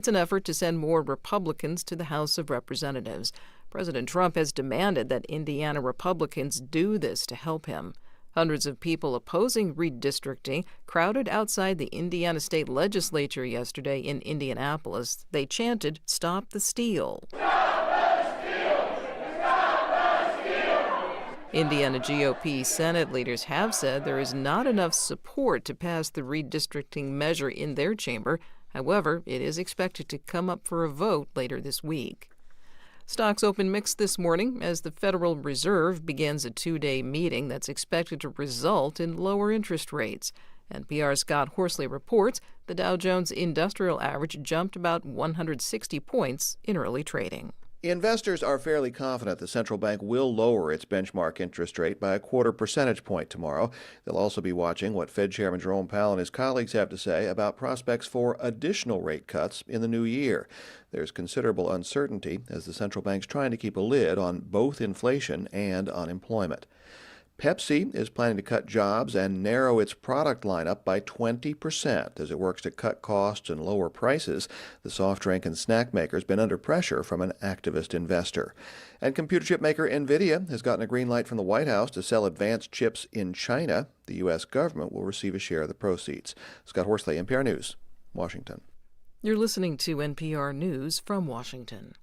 It's an effort to send more Republicans to the House of Representatives. President Trump has demanded that Indiana Republicans do this to help him. Hundreds of people opposing redistricting crowded outside the Indiana State Legislature yesterday in Indianapolis. They chanted, "Stop the steal." Indiana GOP Senate leaders have said there is not enough support to pass the redistricting measure in their chamber. However, it is expected to come up for a vote later this week. Stocks open mixed this morning as the Federal Reserve begins a two-day meeting that's expected to result in lower interest rates. NPR's Scott Horsley reports the Dow Jones Industrial Average jumped about 160 points in early trading. Investors are fairly confident the central bank will lower its benchmark interest rate by a quarter percentage point tomorrow. They'll also be watching what Fed Chairman Jerome Powell and his colleagues have to say about prospects for additional rate cuts in the new year. There's considerable uncertainty as the central bank's trying to keep a lid on both inflation and unemployment. Pepsi is planning to cut jobs and narrow its product lineup by 20% as it works to cut costs and lower prices. The soft drink and snack maker has been under pressure from an activist investor. And computer chip maker NVIDIA has gotten a green light from the White House to sell advanced chips in China. The U.S. government will receive a share of the proceeds. Scott Horsley, NPR News, Washington. You're listening to NPR News from Washington.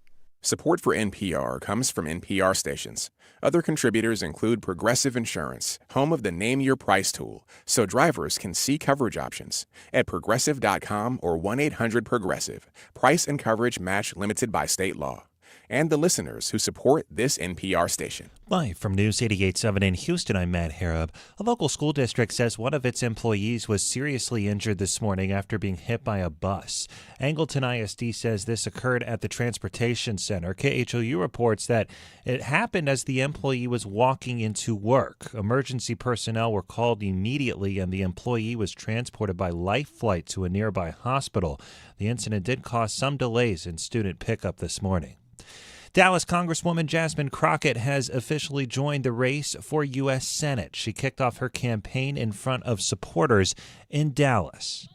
Support for NPR comes from NPR stations. Other contributors include Progressive Insurance, home of the Name Your Price tool, so drivers can see coverage options at Progressive.com or 1-800-PROGRESSIVE. Price and coverage match limited by state law. And the listeners who support this NPR station. Live from News 88.7 in Houston, I'm Matt Harab. A local school district says one of its employees was seriously injured this morning after being hit by a bus. Angleton ISD says this occurred at the transportation center. KHOU reports that it happened as the employee was walking into work. Emergency personnel were called immediately, and the employee was transported by life flight to a nearby hospital. The incident did cause some delays in student pickup this morning. Dallas Congresswoman Jasmine Crockett has officially joined the race for U.S. Senate. She kicked off her campaign in front of supporters in Dallas.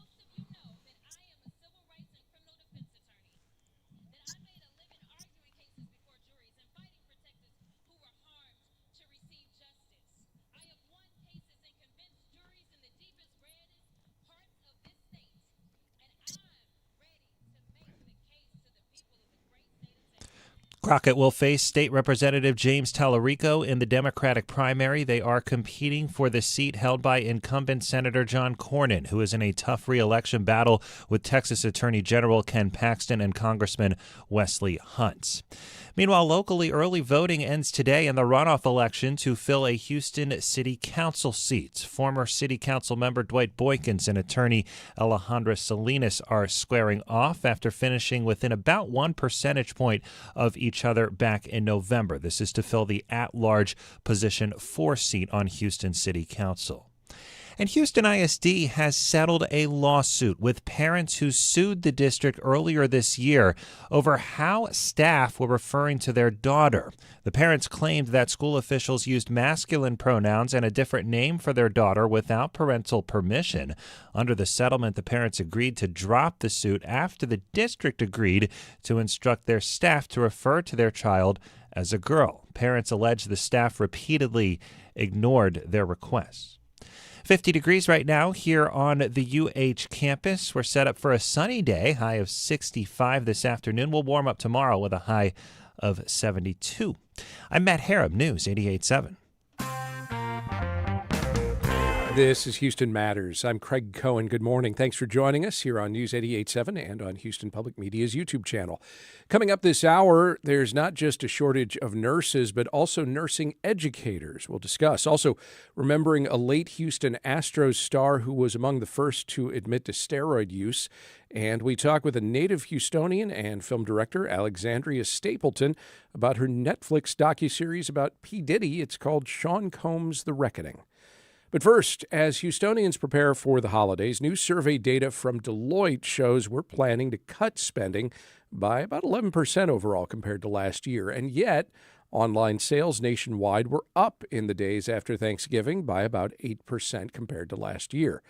Crockett will face State Representative James Tallarico in the Democratic primary. They are competing for the seat held by incumbent Senator John Cornyn, who is in a tough re-election battle with Texas Attorney General Ken Paxton and Congressman Wesley Hunt. Meanwhile, locally, early voting ends today in the runoff election to fill a Houston City Council seat. Former City Council member Dwight Boykins and attorney Alejandra Salinas are squaring off after finishing within about 1 percentage point of each other back in November. This is to fill the at-large position 4 seat on Houston City Council. And Houston ISD has settled a lawsuit with parents who sued the district earlier this year over how staff were referring to their daughter. The parents claimed that school officials used masculine pronouns and a different name for their daughter without parental permission. Under the settlement, the parents agreed to drop the suit after the district agreed to instruct their staff to refer to their child as a girl. Parents allege the staff repeatedly ignored their requests. 50 degrees right now here on the UH campus. We're set up for a sunny day, high of 65 this afternoon. We'll warm up tomorrow with a high of 72. I'm Matt Harab, News 88.7. This is Houston Matters. I'm Craig Cohen. Good morning. Thanks for joining us here on News 88.7 and on Houston Public Media's YouTube channel. Coming up this hour, there's not just a shortage of nurses, but also nursing educators. We'll discuss. Also, remembering a late Houston Astros star who was among the first to admit to steroid use. And we talk with a native Houstonian and film director, Alex Stapleton, about her Netflix docuseries about P. Diddy. It's called Sean Combs' The Reckoning. But first, as Houstonians prepare for the holidays, new survey data from Deloitte shows we're planning to cut spending by about 11% overall compared to last year. And yet, online sales nationwide were up in the days after Thanksgiving by about 8% compared to last year.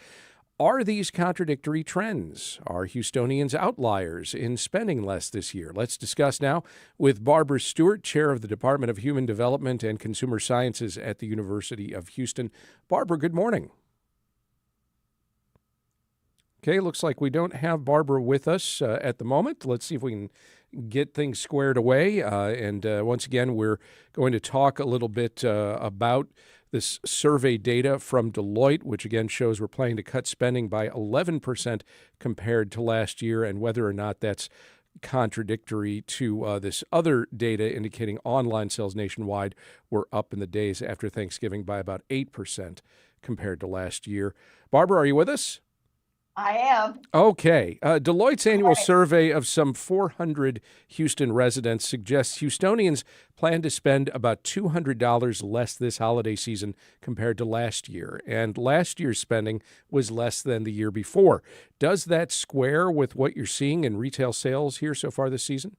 Are these contradictory trends? Are Houstonians outliers in spending less this year? Let's discuss now with Barbara Stewart, chair of the Department of Human Development and Consumer Sciences at the University of Houston. Barbara, good morning. Okay, looks like we don't have Barbara with us at the moment. Let's see if we can get things squared away. And once again, we're going to talk a little bit about this survey data from Deloitte, which again shows we're planning to cut spending by 11% compared to last year, and whether or not that's contradictory to this other data indicating online sales nationwide were up in the days after Thanksgiving by about 8% compared to last year. Barbara, are you with us? I am. Okay. Deloitte's annual survey of some 400 Houston residents suggests Houstonians plan to spend about $200 less this holiday season compared to last year. And last year's spending was less than the year before. Does that square with what you're seeing in retail sales here so far this season?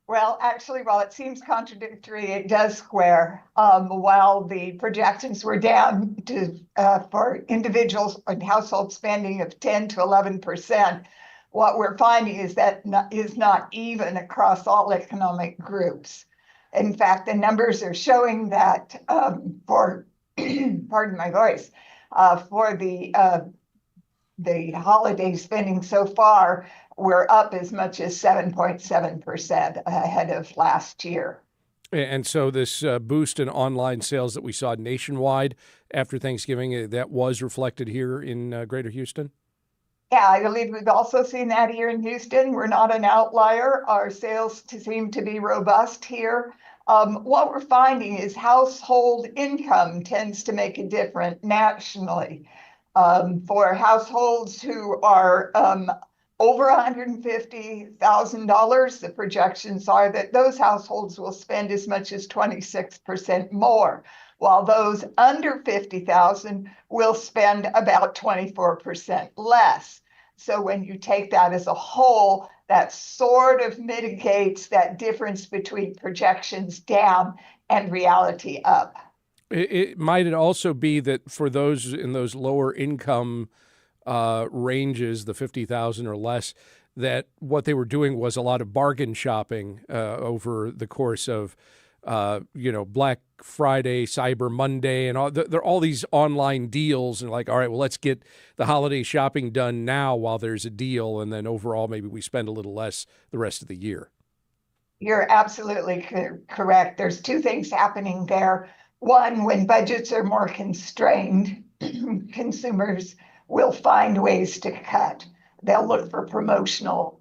Well, actually, while it seems contradictory, it does square. While the projections were down for individuals and household spending of 10 to 11%, what we're finding is that is not even across all economic groups. In fact, the numbers are showing that for, pardon my voice, for the holiday spending so far, we're up as much as 7.7% ahead of last year. And so this boost in online sales that we saw nationwide after Thanksgiving, that was reflected here in Greater Houston? Yeah, I believe we've also seen that here in Houston. We're not an outlier. Our sales seem to be robust here. What we're finding is household income tends to make a difference nationally. For households who are over $150,000, the projections are that those households will spend as much as 26% more, while those under $50,000 will spend about 24% less. So when you take that as a whole, that sort of mitigates that difference between projections down and reality up. Might it also be that for those in those lower income ranges, the 50,000 or less, that what they were doing was a lot of bargain shopping over the course of, Black Friday, Cyber Monday, and there are all these online deals, and like, all right, well, let's get the holiday shopping done now while there's a deal, and then overall maybe we spend a little less the rest of the year. You're absolutely correct. There's two things happening there. One, when budgets are more constrained, consumers will find ways to cut. They'll look for promotional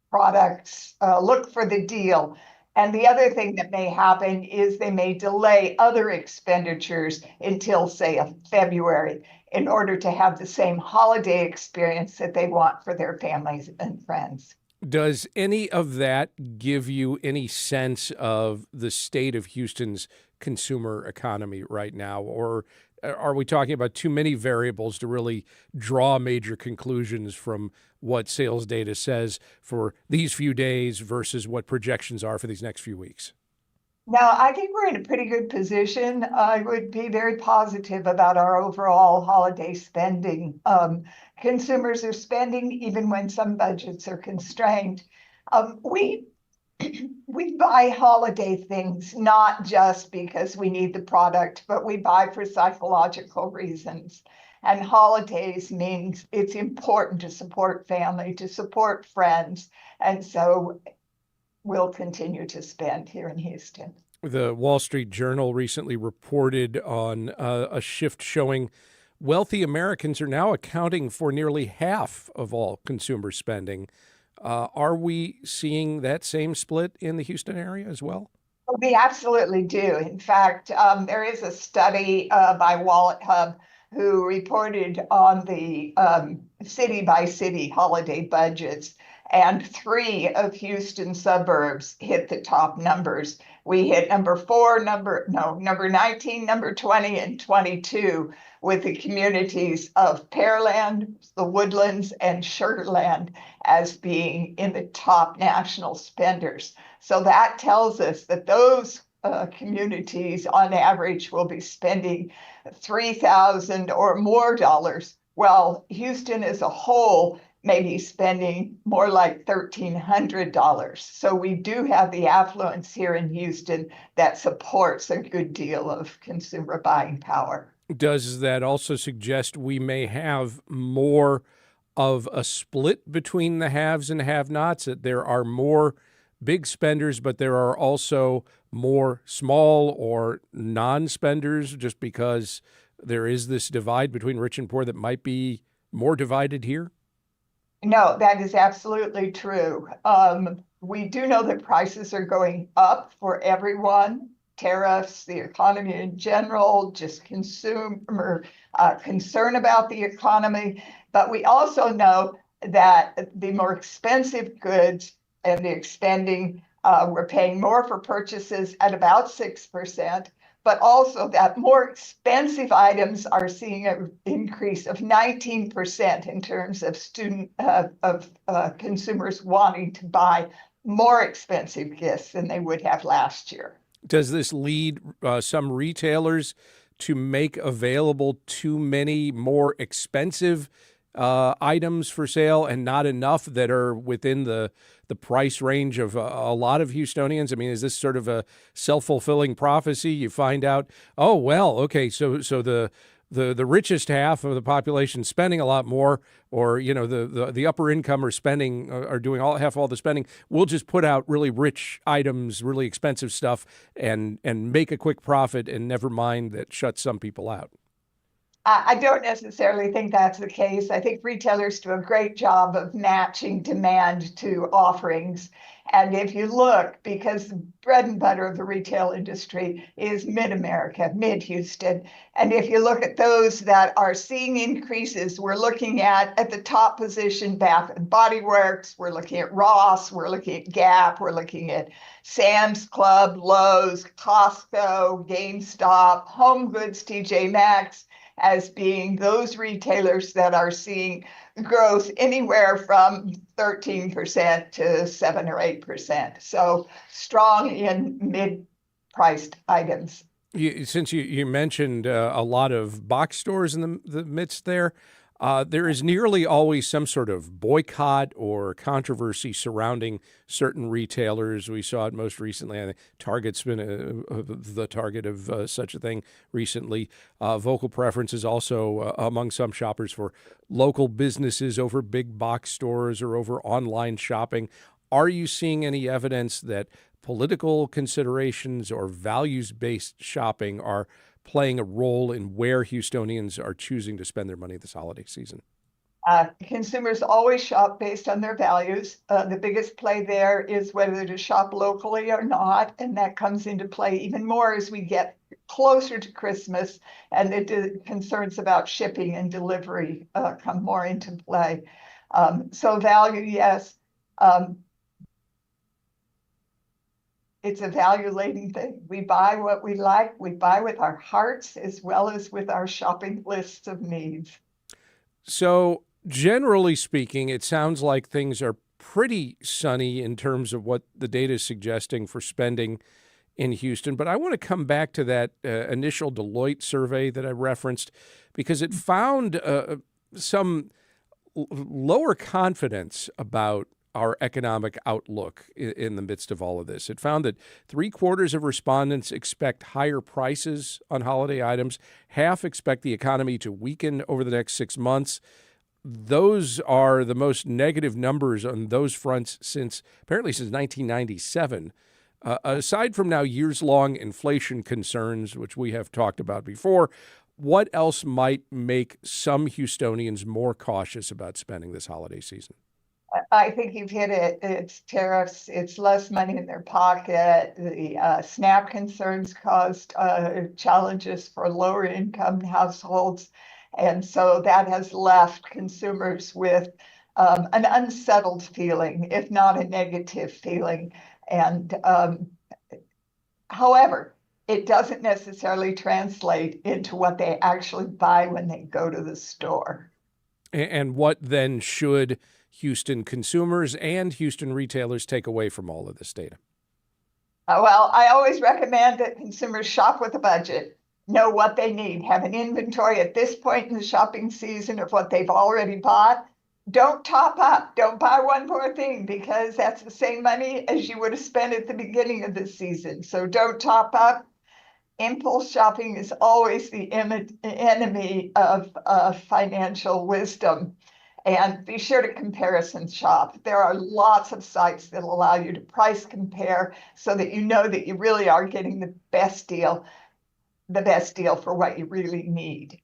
products, look for the deal. And the other thing that may happen is they may delay other expenditures until, say, February in order to have the same holiday experience that they want for their families and friends. Does any of that give you any sense of the state of Houston's consumer economy right now? Or are we talking about too many variables to really draw major conclusions from what sales data says for these few days versus what projections are for these next few weeks? Now, I think we're in a pretty good position. I would be very positive about our overall holiday spending. Consumers are spending even when some budgets are constrained. We buy holiday things not just because we need the product, but we buy for psychological reasons. And holidays means it's important to support family, to support friends. And so we'll continue to spend here in Houston. The Wall Street Journal recently reported on a shift showing wealthy Americans are now accounting for nearly half of all consumer spending. Are we seeing that same split in the Houston area as well? We absolutely do. In fact, there is a study by Wallet Hub who reported on the city-by-city holiday budgets, and 3 of Houston's suburbs hit the top numbers. We hit number 19, number 20, and 22, with the communities of Pearland, the Woodlands, and Sugarland as being in the top national spenders. So that tells us that those communities on average will be spending $3,000 or more dollars. Well, Houston as a whole may be spending more like $1,300. So we do have the affluence here in Houston that supports a good deal of consumer buying power. Does that also suggest we may have more of a split between the haves and have-nots, that there are more big spenders, but there are also more small or non-spenders, just because there is this divide between rich and poor that might be more divided here? No, that is absolutely true. We do know that prices are going up for everyone. Tariffs, the economy in general, just consumer concern about the economy. But we also know that the more expensive goods and the spending, we're paying more for purchases at about 6%, but also that more expensive items are seeing an increase of 19% in terms of consumers wanting to buy more expensive gifts than they would have last year. Does this lead some retailers to make available too many more expensive items for sale and not enough that are within the price range of a lot of Houstonians? I mean, is this sort of a self-fulfilling prophecy? You find out, oh, well, okay, so the richest half of the population spending a lot more, or the upper income are doing half all the spending. We'll just put out really rich items, really expensive stuff, and make a quick profit, and never mind that shuts some people out. I don't necessarily think that's the case. I think retailers do a great job of matching demand to offerings. And if you look, because the bread and butter of the retail industry is mid-America, mid-Houston. And if you look at those that are seeing increases, we're looking at the top position, Bath and Body Works, we're looking at Ross, we're looking at Gap, we're looking at Sam's Club, Lowe's, Costco, GameStop, Home Goods, TJ Maxx, as being those retailers that are seeing growth anywhere from 13% to 7 or 8%. So strong in mid-priced items. Since you mentioned a lot of box stores in the midst there, there is nearly always some sort of boycott or controversy surrounding certain retailers. We saw it most recently. I think Target's been the target of such a thing recently. Vocal preference is also among some shoppers for local businesses over big box stores or over online shopping. Are you seeing any evidence that political considerations or values-based shopping are playing a role in where Houstonians are choosing to spend their money this holiday season? Consumers always shop based on their values. The biggest play there is whether to shop locally or not, and that comes into play even more as we get closer to Christmas, and the concerns about shipping and delivery come more into play. So value, yes. It's a value-laden thing. We buy what we like. We buy with our hearts as well as with our shopping lists of needs. So generally speaking, it sounds like things are pretty sunny in terms of what the data is suggesting for spending in Houston. But I want to come back to that initial Deloitte survey that I referenced, because it found some lower confidence about our economic outlook in the midst of all of this. It found that 3/4 of respondents expect higher prices on holiday items. Half expect the economy to weaken over the next 6 months. Those are the most negative numbers on those fronts since 1997. Aside from now years-long inflation concerns, which we have talked about before, what else might make some Houstonians more cautious about spending this holiday season? I think you've hit it. It's tariffs. It's less money in their pocket. The SNAP concerns caused challenges for lower income households. And so that has left consumers with an unsettled feeling, if not a negative feeling. And however, it doesn't necessarily translate into what they actually buy when they go to the store. And what then should Houston consumers and Houston retailers take away from all of this data? Well, I always recommend that consumers shop with a budget, know what they need, have an inventory at this point in the shopping season of what they've already bought. Don't top up. Don't buy one more thing because that's the same money as you would have spent at the beginning of the season. So don't top up. Impulse shopping is always the enemy of financial wisdom. And be sure to comparison shop. There are lots of sites that allow you to price compare so that you know that you really are getting the best deal for what you really need.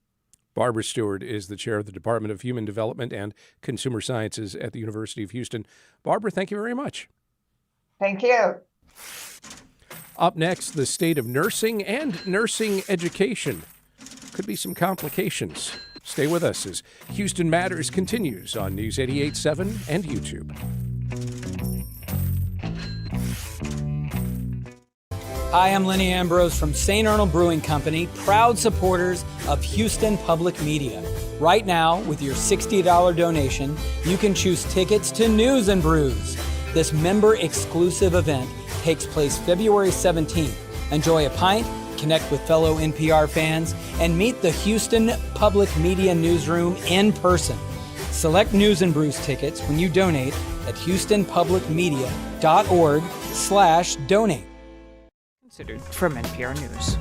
Barbara Stewart is the chair of the Department of Human Development and Consumer Sciences at the University of Houston. Barbara, thank you very much. Thank you. Up next, the state of nursing and nursing education. Could be some complications. Stay with us as Houston Matters continues on News 88.7 and YouTube. Hi, I'm Lenny Ambrose from St. Arnold Brewing Company, proud supporters of Houston Public Media. Right now, with your $60 donation, you can choose tickets to News and Brews. This member-exclusive event takes place February 17th. Enjoy a pint, connect with fellow NPR fans, and meet the Houston Public Media Newsroom in person. Select News and Brews tickets when you donate at houstonpublicmedia.org/donate. Considered from NPR News.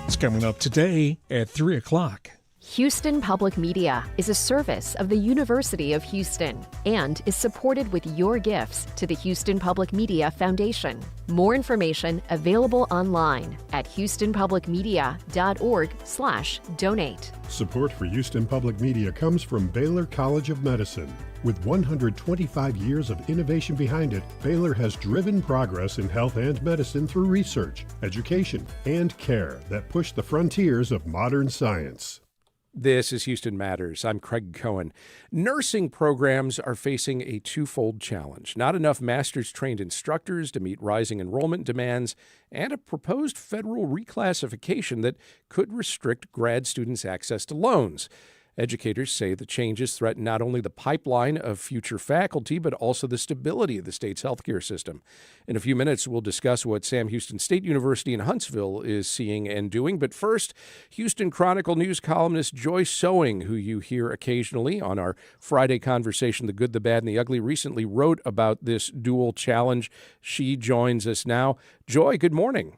It's coming up today at 3 o'clock. Houston Public Media is a service of the University of Houston and is supported with your gifts to the Houston Public Media Foundation. More information available online at houstonpublicmedia.org/donate. Support for Houston Public Media comes from Baylor College of Medicine. With 125 years of innovation behind it, Baylor has driven progress in health and medicine through research, education, and care that push the frontiers of modern science. This is Houston Matters. I'm Craig Cohen. Nursing programs are facing a twofold challenge. Not enough master's-trained instructors to meet rising enrollment demands, and a proposed federal reclassification that could restrict grad students' access to loans. Educators say the changes threaten not only the pipeline of future faculty, but also the stability of the state's healthcare system. In a few minutes, we'll discuss what Sam Houston State University in Huntsville is seeing and doing. But first, Houston Chronicle news columnist Joy Sewing, who you hear occasionally on our Friday conversation, The Good, the Bad, and the Ugly, recently wrote about this dual challenge. She joins us now. Joy, good morning.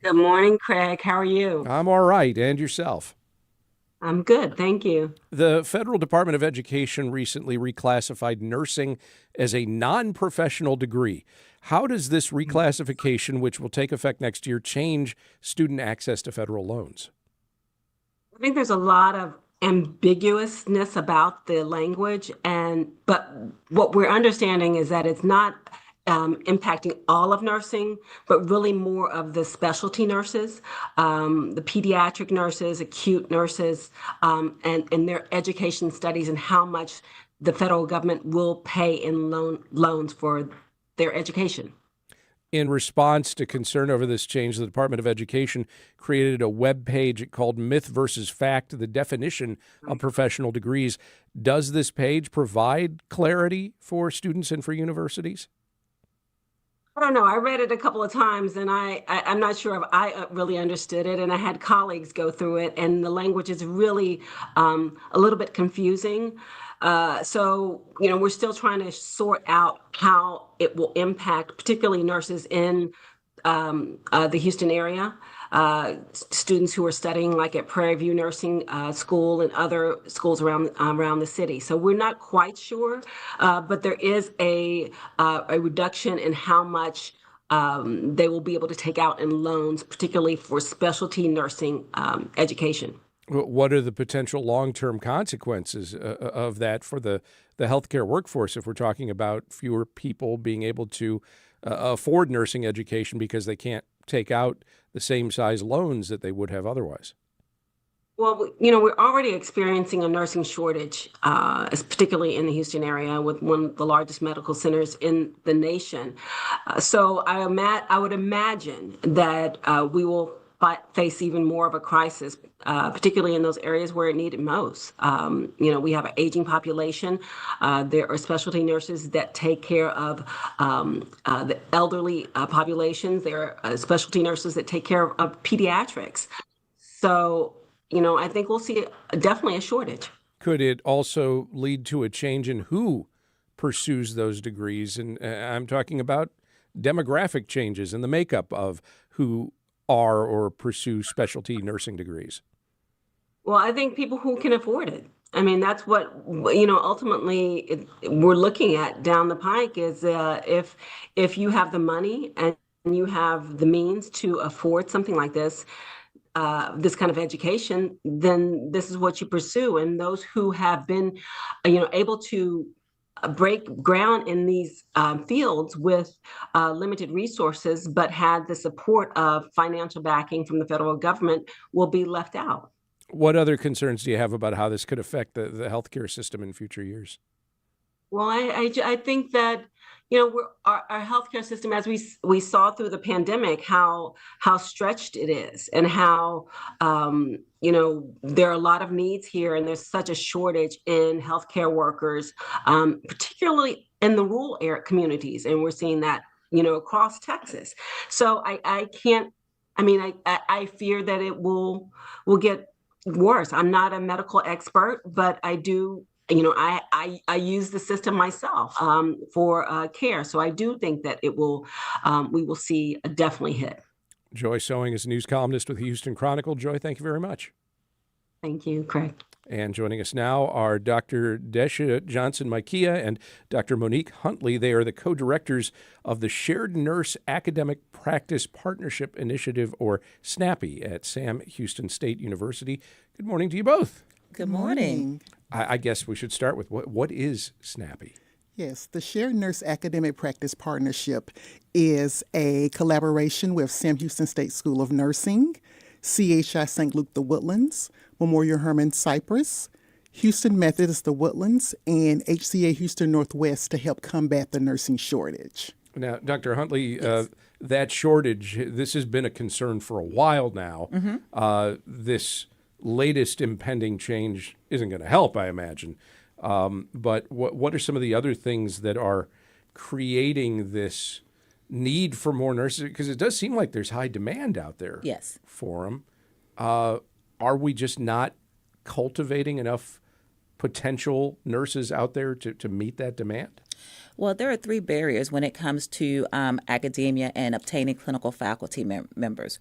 Good morning, Craig. How are you? I'm all right. And yourself? I'm good, thank you. The Federal Department of Education recently reclassified nursing as a non-professional degree. How does this reclassification, which will take effect next year, change student access to federal loans? I think there's a lot of ambiguousness about the language, but what we're understanding is that it's not impacting all of nursing, but really more of the specialty nurses, the pediatric nurses, acute nurses, and their education studies and how much the federal government will pay in loans for their education. In response to concern over this change, the Department of Education created a web page called Myth versus Fact, the definition of professional degrees. Does this page provide clarity for students and for universities? I don't know. I read it a couple of times, and I'm not sure if I really understood it. And I had colleagues go through it, and the language is really a little bit confusing. So, we're still trying to sort out how it will impact, particularly nurses in the Houston area, students who are studying like at Prairie View Nursing School and other schools around the city. So we're not quite sure, but there is a reduction in how much they will be able to take out in loans, particularly for specialty nursing education. What are the potential long-term consequences of that for the healthcare workforce if we're talking about fewer people being able to afford nursing education because they can't take out the same size loans that they would have otherwise? Well, we're already experiencing a nursing shortage, particularly in the Houston area, with one of the largest medical centers in the nation. So I would imagine that we will face even more of a crisis, particularly in those areas where it needed most. We have an aging population. There are specialty nurses that take care of the elderly populations. There are specialty nurses that take care of pediatrics. So, I think we'll see definitely a shortage. Could it also lead to a change in who pursues those degrees? And I'm talking about demographic changes in the makeup of who are or pursue specialty nursing degrees. Well, I think people who can afford it. I mean, that's what, ultimately we're looking at down the pike is if you have the money and you have the means to afford something like this kind of education, then this is what you pursue. And those who have been, able to break ground in these fields with limited resources, but had the support of financial backing from the federal government will be left out. What other concerns do you have about how this could affect the healthcare system in future years? Well, I think that, our healthcare system, as we saw through the pandemic, how stretched it is and how, there are a lot of needs here and there's such a shortage in healthcare workers, particularly in the rural area communities. And we're seeing that, across Texas. So I fear that it will get worse. I'm not a medical expert, but I do. I use the system myself for care. So I do think that we will see a definitely hit. Joy Sewing is a news columnist with the Houston Chronicle. Joy, thank you very much. Thank you, Craig. And joining us now are Dr. Desha Johnson Makiya and Dr. Monique Huntley. They are the co-directors of the Shared Nurse Academic Practice Partnership Initiative, or SNAPI, at Sam Houston State University. Good morning to you both. Good morning. I guess we should start with what is SNAPI? Yes, the Shared Nurse Academic Practice Partnership is a collaboration with Sam Houston State School of Nursing, CHI St. Luke The Woodlands, Memorial Hermann Cypress, Houston Methodist The Woodlands, and HCA Houston Northwest to help combat the nursing shortage. Now, Dr. Huntley, yes. That shortage, this has been a concern for a while now. Mm-hmm. This latest impending change isn't going to help, I imagine. But what are some of the other things that are creating this need for more nurses? Because it does seem like there's high demand out there for them. Are we just not cultivating enough potential nurses out there to meet that demand? Well, there are three barriers when it comes to academia and obtaining clinical faculty members.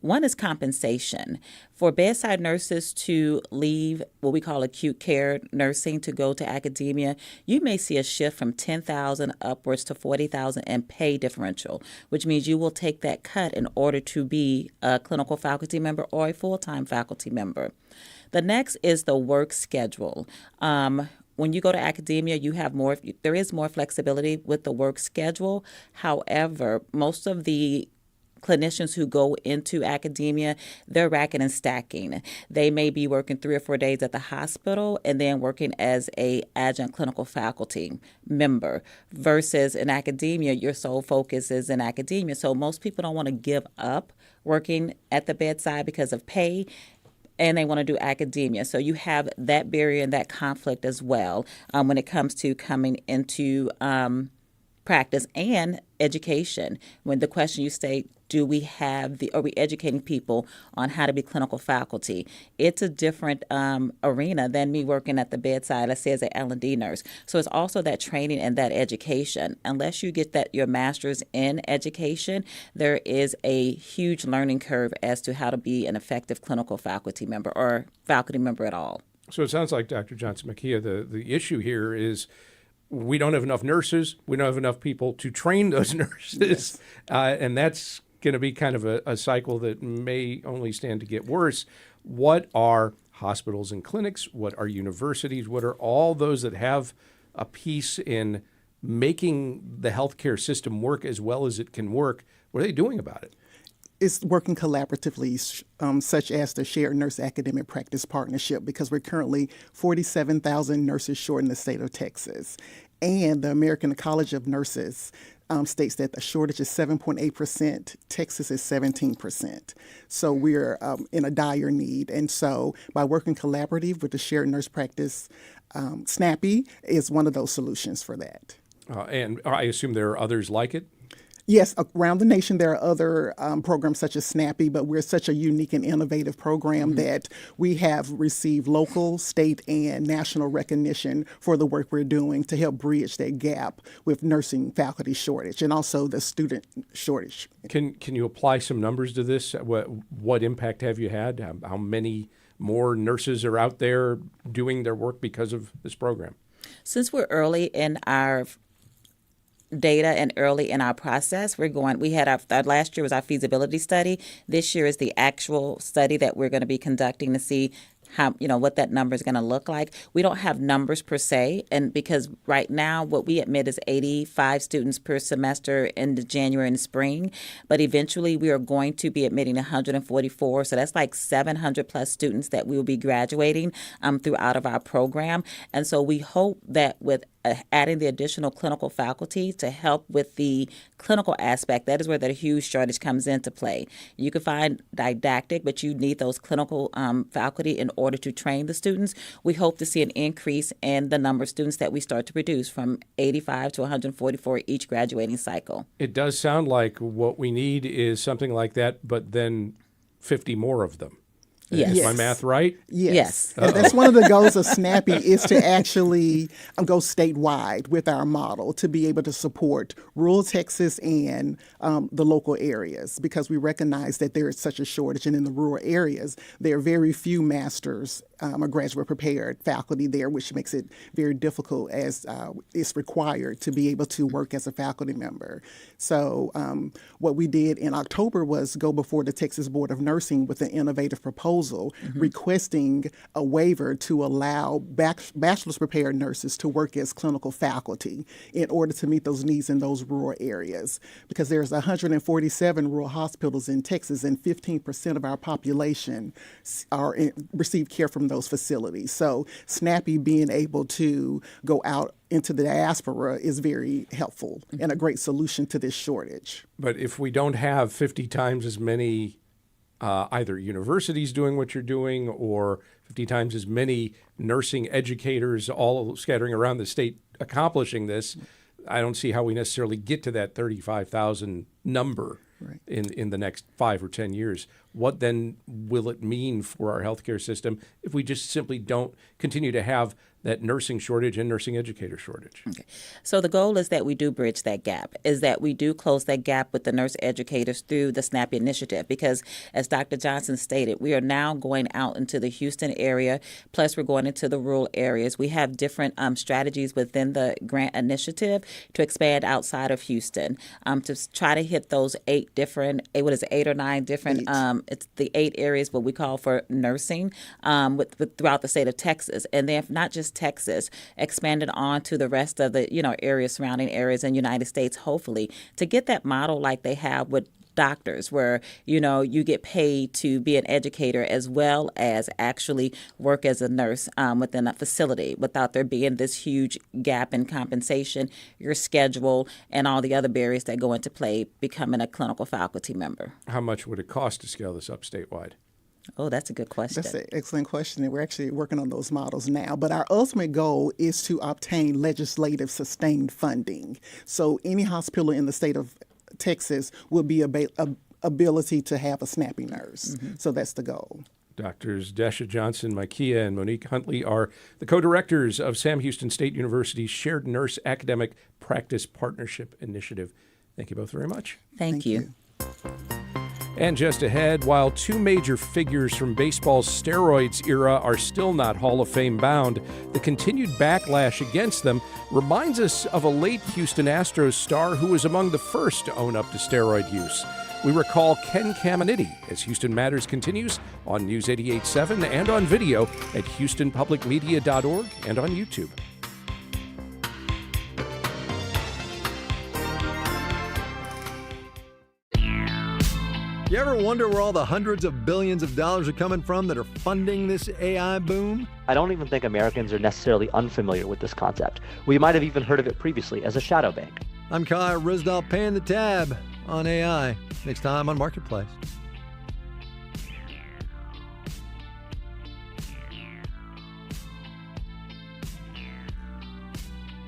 One is compensation. For bedside nurses to leave what we call acute care nursing to go to academia, you may see a shift from $10,000 upwards to $40,000 in pay differential, which means you will take that cut in order to be a clinical faculty member or a full-time faculty member. The next is the work schedule. When you go to academia, there is more flexibility with the work schedule. However, most of the clinicians who go into academia, they're racking and stacking. They may be working 3 or 4 days at the hospital and then working as a adjunct clinical faculty member, versus in academia, your sole focus is in academia. So most people don't want to give up working at the bedside because of pay, and they want to do academia. So you have that barrier and that conflict as well when it comes to coming into practice and education. When the question you state, are we educating people on how to be clinical faculty? It's a different arena than me working at the bedside, let's say as an L&D nurse. So it's also that training and that education. Unless you get your master's in education, there is a huge learning curve as to how to be an effective clinical faculty member or faculty member at all. So it sounds like, Dr. Johnson Makiya, the issue here is we don't have enough nurses. We don't have enough people to train those nurses. Yes. And that's going to be kind of a cycle that may only stand to get worse. What are hospitals and clinics? What are universities? What are all those that have a piece in making the healthcare system work as well as it can work? What are they doing about it? It's working collaboratively, such as the Shared Nurse Academic Practice Partnership, because we're currently 47,000 nurses short in the state of Texas. And the American College of Nurses states that the shortage is 7.8%. Texas is 17%. So we're in a dire need. And so by working collaborative with the Shared Nurse Practice, SNAPPy is one of those solutions for that. And I assume there are others like it? Yes, around the nation there are other programs such as SNAPPy, but we're such a unique and innovative program that we have received local, state, and national recognition for the work we're doing to help bridge that gap with nursing faculty shortage and also the student shortage. Can you apply some numbers to this? What impact have you had? How many more nurses are out there doing their work because of this program? Since we're early in our data and early in our process, we had our last year was our feasibility study. This year is the actual study that we're going to be conducting to see how, what that number is going to look like. We don't have numbers per se, and because right now what we admit is 85 students per semester in the January and spring, but eventually we are going to be admitting 144, so that's like 700 plus students that we will be graduating throughout of our program. And so we hope that with adding the additional clinical faculty to help with the clinical aspect, that is where the huge shortage comes into play. You can find didactic, but you need those clinical faculty in order to train the students. We hope to see an increase in the number of students that we start to produce from 85 to 144 each graduating cycle. It does sound like what we need is something like that, but then 50 more of them. Yes. Is my math right? Yes. And that's one of the goals of SNAPPy is to actually go statewide with our model to be able to support rural Texas and the local areas, because we recognize that there is such a shortage. And in the rural areas, there are very few masters or graduate prepared faculty there, which makes it very difficult as it's required to be able to work as a faculty member. So what we did in October was go before the Texas Board of Nursing with an innovative proposal requesting a waiver to allow bachelor's prepared nurses to work as clinical faculty in order to meet those needs in those rural areas. Because there's 147 rural hospitals in Texas, and 15% of our population receive care from those facilities. So SNAPPy being able to go out into the diaspora is very helpful and a great solution to this shortage. But if we don't have 50 times as many either universities doing what you're doing or 50 times as many nursing educators all scattering around the state accomplishing this, I don't see how we necessarily get to that 35,000 number in the next 5 or 10 years. What then will it mean for our healthcare system if we just simply don't continue to have that nursing shortage and nursing educator shortage? Okay. So the goal is that we do bridge that gap, is that we do close that gap with the nurse educators through the SNAPPy initiative, because as Dr. Johnson stated, we are now going out into the Houston area, plus we're going into the rural areas. We have different strategies within the grant initiative to expand outside of Houston, to try to hit those 8 or 9 different, it's the 8 areas what we call for nursing with throughout the state of Texas. And then not just Texas, expanded on to the rest of the areas, surrounding areas in the United States, hopefully, to get that model like they have with doctors, where you get paid to be an educator as well as actually work as a nurse within a facility, without there being this huge gap in compensation, your schedule, and all the other barriers that go into play becoming a clinical faculty member. How much would it cost to scale this up statewide? Oh, that's a good question. That's an excellent question, and we're actually working on those models now. But our ultimate goal is to obtain legislative sustained funding. So any hospital in the state of Texas will be ability to have a SNAPPy nurse. So that's the goal. Doctors Desha Johnson Makiya and Monique Huntley are the co-directors of Sam Houston State University's Shared Nurse Academic Practice Partnership Initiative. Thank you both very much. Thank you. And just ahead, while 2 major figures from baseball's steroids era are still not Hall of Fame bound, the continued backlash against them reminds us of a late Houston Astros star who was among the first to own up to steroid use. We recall Ken Caminiti as Houston Matters continues on News 88.7 and on video at HoustonPublicMedia.org and on YouTube. You ever wonder where all the hundreds of billions of dollars are coming from that are funding this AI boom? I don't even think Americans are necessarily unfamiliar with this concept. We might have even heard of it previously as a shadow bank. I'm Kyle Risdall paying the tab on AI. Next time on Marketplace.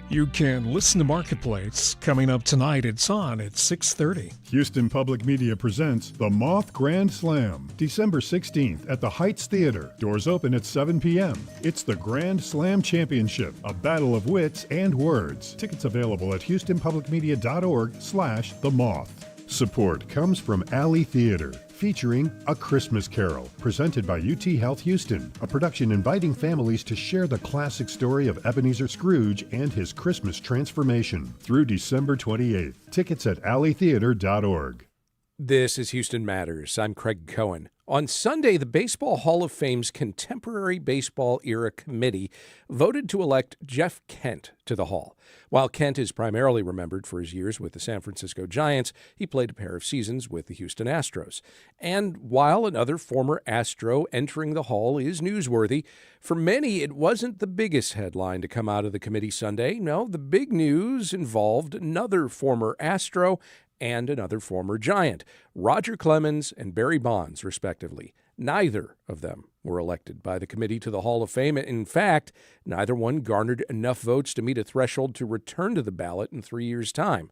You can listen to Marketplace. Coming up tonight, it's on at 6:30. Houston Public Media presents The Moth Grand Slam, December 16th at the Heights Theater. Doors open at 7 p.m. It's the Grand Slam Championship, a battle of wits and words. Tickets available at houstonpublicmedia.org/The Moth. Support comes from Alley Theater, featuring A Christmas Carol, presented by UT Health Houston, a production inviting families to share the classic story of Ebenezer Scrooge and his Christmas transformation through December 28th. Tickets at alleytheater.org. This is Houston Matters. I'm Craig Cohen. On Sunday, the Baseball Hall of Fame's Contemporary Baseball Era Committee voted to elect Jeff Kent to the Hall. While Kent is primarily remembered for his years with the San Francisco Giants, he played a pair of seasons with the Houston Astros. And while another former Astro entering the Hall is newsworthy, for many it wasn't the biggest headline to come out of the committee Sunday. No, the big news involved another former Astro and another former Giant, Roger Clemens and Barry Bonds, respectively. Neither of them were elected by the committee to the Hall of Fame. In fact, neither one garnered enough votes to meet a threshold to return to the ballot in 3 years' time.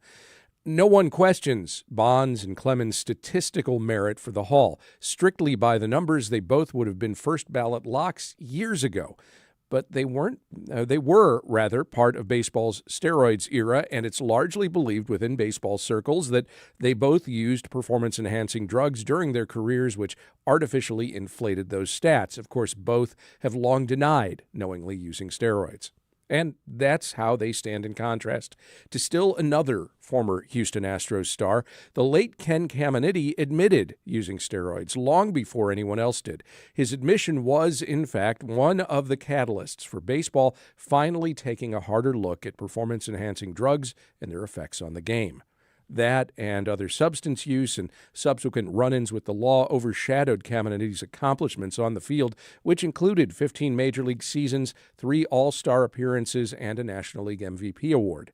No one questions Bonds and Clemens' statistical merit for the Hall. Strictly by the numbers, they both would have been first ballot locks years ago. But they weren't. They were part of baseball's steroids era, and it's largely believed within baseball circles that they both used performance-enhancing drugs during their careers, which artificially inflated those stats. Of course, both have long denied knowingly using steroids. And that's how they stand in contrast to still another former Houston Astros star. The late Ken Caminiti admitted using steroids long before anyone else did. His admission was, in fact, one of the catalysts for baseball finally taking a harder look at performance-enhancing drugs and their effects on the game. That and other substance use and subsequent run-ins with the law overshadowed Caminiti's accomplishments on the field, which included 15 Major League seasons, 3 All-Star appearances, and a National League MVP award.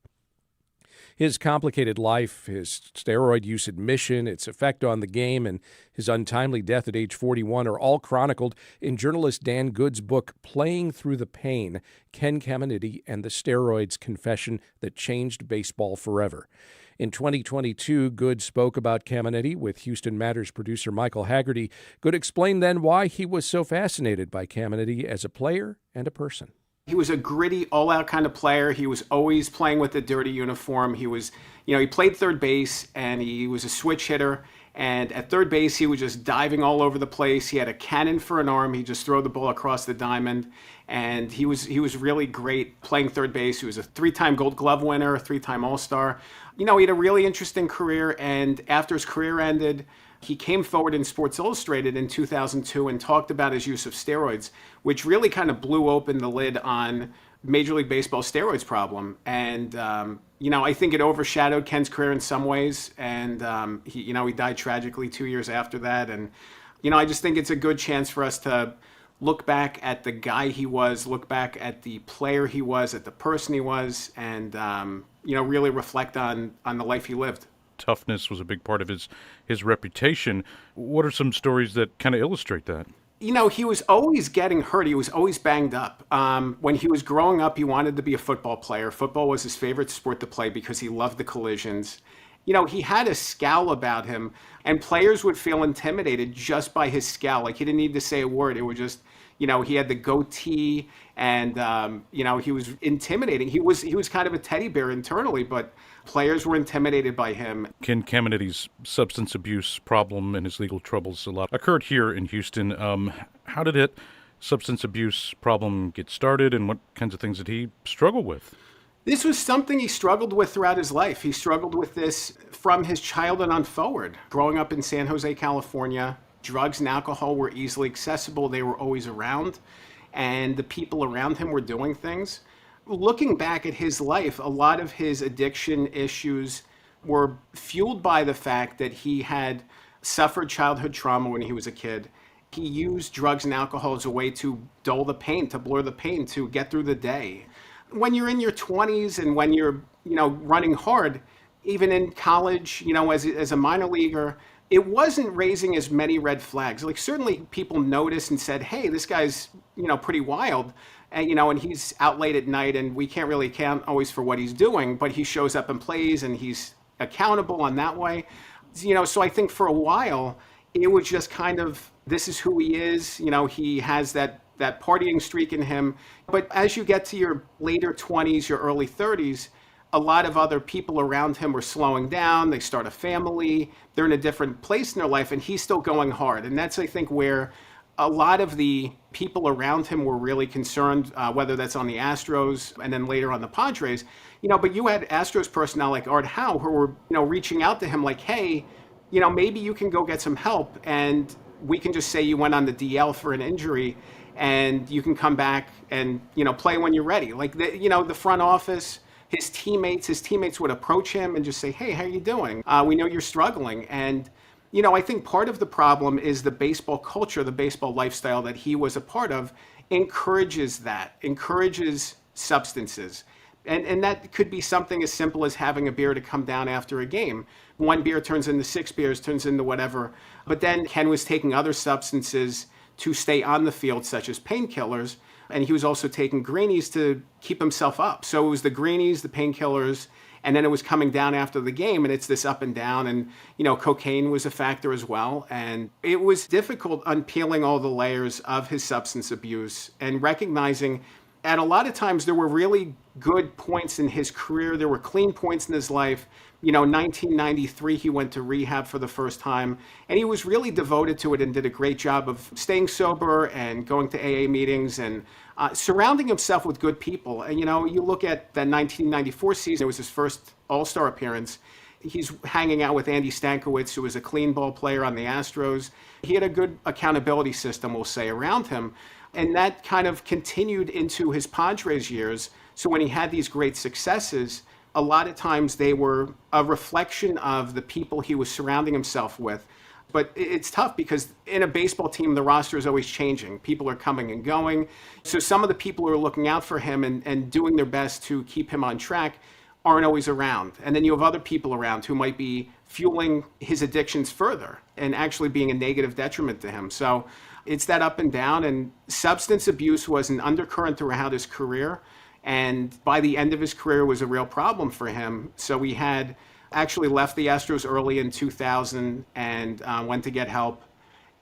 His complicated life, his steroid use admission, its effect on the game, and his untimely death at age 41 are all chronicled in journalist Dan Good's book, Playing Through the Pain, Ken Caminiti and the Steroids Confession That Changed Baseball Forever. In 2022, Good spoke about Caminiti with Houston Matters producer Michael Haggerty. Good explained then why he was so fascinated by Caminiti as a player and a person. He was a gritty, all-out kind of player. He was always playing with a dirty uniform. He was, he played third base, and he was a switch hitter. And at third base, he was just diving all over the place. He had a cannon for an arm. He'd just throw the ball across the diamond. And he was really great playing third base. He was a 3-time Gold Glove winner, a 3-time All-Star. He had a really interesting career. And after his career ended, he came forward in Sports Illustrated in 2002 and talked about his use of steroids, which really kind of blew open the lid on Major League Baseball steroids problem. And, I think it overshadowed Ken's career in some ways. And, he died tragically 2 years after that. And, I just think it's a good chance for us to look back at the guy he was, look back at the player he was, at the person he was, and, really reflect on the life he lived. Toughness was a big part of his reputation. What are some stories that kind of illustrate that? He was always getting hurt. He was always banged up. When he was growing up, he wanted to be a football player. Football was his favorite sport to play because he loved the collisions. He had a scowl about him, and players would feel intimidated just by his scowl. Like, he didn't need to say a word. It was just, he had the goatee, and, he was intimidating. He was kind of a teddy bear internally, but players were intimidated by him. Ken Caminiti's substance abuse problem and his legal troubles a lot occurred here in Houston. How did it, substance abuse problem, get started, and what kinds of things did he struggle with? This was something he struggled with throughout his life. He struggled with this from his childhood on forward. Growing up in San Jose, California, drugs and alcohol were easily accessible. They were always around, and the people around him were doing things. Looking back at his life, a lot of his addiction issues were fueled by the fact that he had suffered childhood trauma when he was a kid. He used drugs and alcohol as a way to dull the pain, to blur the pain, to get through the day. When you're in your 20s and when you're, running hard, even in college, as a minor leaguer, it wasn't raising as many red flags. Like certainly people noticed and said, hey, this guy's, pretty wild. And he's out late at night and we can't really account always for what he's doing, but he shows up and plays and he's accountable in that way. So I think for a while, it was just kind of, this is who he is. He has that partying streak in him. But as you get to your later 20s, your early 30s, a lot of other people around him were slowing down. They start a family. They're in a different place in their life, and he's still going hard. And that's, I think, where a lot of the people around him were really concerned, whether that's on the Astros and then later on the Padres. But you had Astros personnel like Art Howe who were, reaching out to him like, hey, maybe you can go get some help, and we can just say you went on the DL for an injury, and you can come back and, play when you're ready. Like, the front office, his teammates would approach him and just say, hey, how are you doing? We know you're struggling. And, I think part of the problem is the baseball culture, the baseball lifestyle that he was a part of encourages substances. And that could be something as simple as having a beer to come down after a game. One beer turns into 6 beers, turns into whatever. But then Ken was taking other substances to stay on the field, such as painkillers. And he was also taking greenies to keep himself up. So it was the greenies, the painkillers, and then it was coming down after the game, and it's this up and down. And, cocaine was a factor as well. And it was difficult unpeeling all the layers of his substance abuse and recognizing at a lot of times there were really good points in his career. There were clean points in his life. 1993, he went to rehab for the first time, and he was really devoted to it and did a great job of staying sober and going to AA meetings and surrounding himself with good people. And, you look at that 1994 season, it was his first All-Star appearance. He's hanging out with Andy Stankiewicz, who was a clean ball player on the Astros. He had a good accountability system, we'll say, around him. And that kind of continued into his Padres years. So when he had these great successes, a lot of times they were a reflection of the people he was surrounding himself with. But it's tough because in a baseball team, the roster is always changing. People are coming and going. So some of the people who are looking out for him and doing their best to keep him on track aren't always around. And then you have other people around who might be fueling his addictions further and actually being a negative detriment to him. So it's that up and down, and substance abuse was an undercurrent throughout his career. And by the end of his career, it was a real problem for him. So he had actually left the Astros early in 2000 and went to get help.